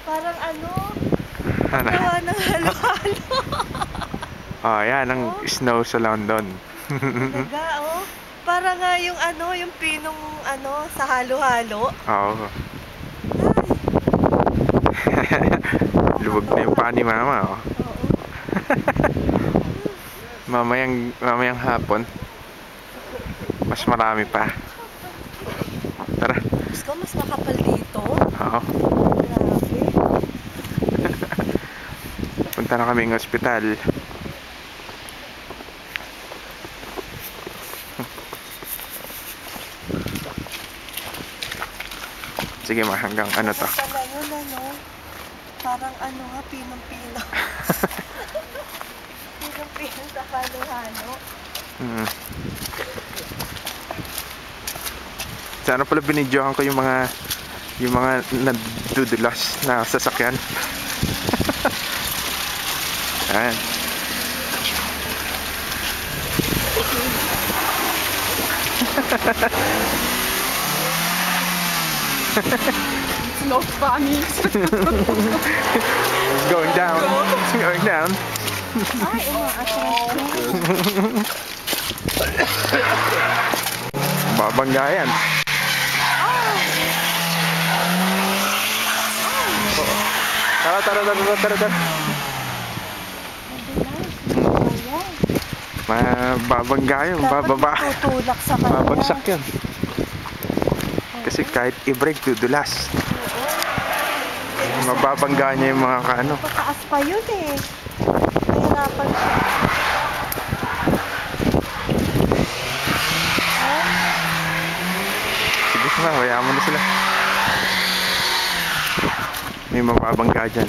Parang ano, Ano? gawa ng halo-halo. Oh, yan ang snow sa London. Talaga, oh. Para nga yung ano, yung pinong ano, sa halo-halo. Oo. Ay, Lubog na yung paa ni Mama, oh. oo. Mamayang hapon, mas marami pa. Tara. Gusto ko mas makapal dito. Oo. Grabe. Punta na kaming ospital. Sige ma, hanggang ano to? Pala yun, ano? Parang ano nga, pinong-pino. Pinong-pino sa halo-halo. Sana pala binidyohan ko yung mga nadudulas na sasakyan. Ayan. It's not funny. It's going down. It's going down. Ay, umaatras. Babangga yan. Tara. Mababangga yun, bababa. Tutulak sa kanya. Babagsak yun. Kasi kahit i-brake, dudulas. Mababangga niya yung mga kaano. Pataas pa yun eh. Nahirapan siya. Sige na, hayaan mo na sila. May mababangga dyan.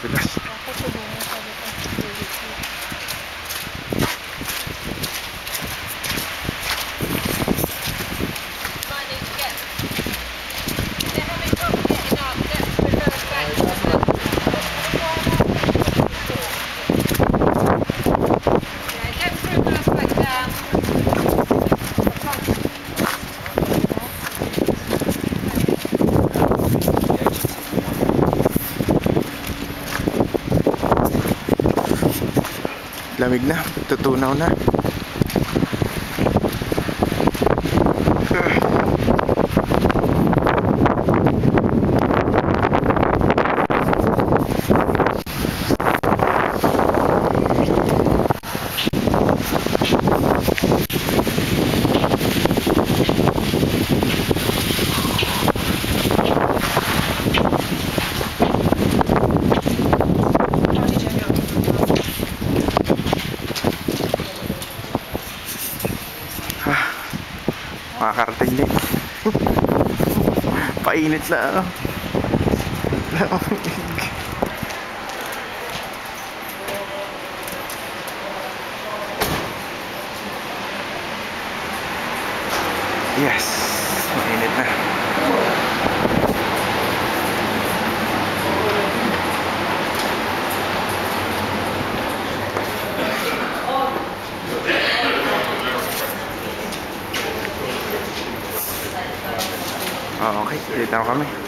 Dudulas. Lamig na, tutunaw na. Makakarating din. Painit na ano. Yes, mainit na. Okay, dito na kami.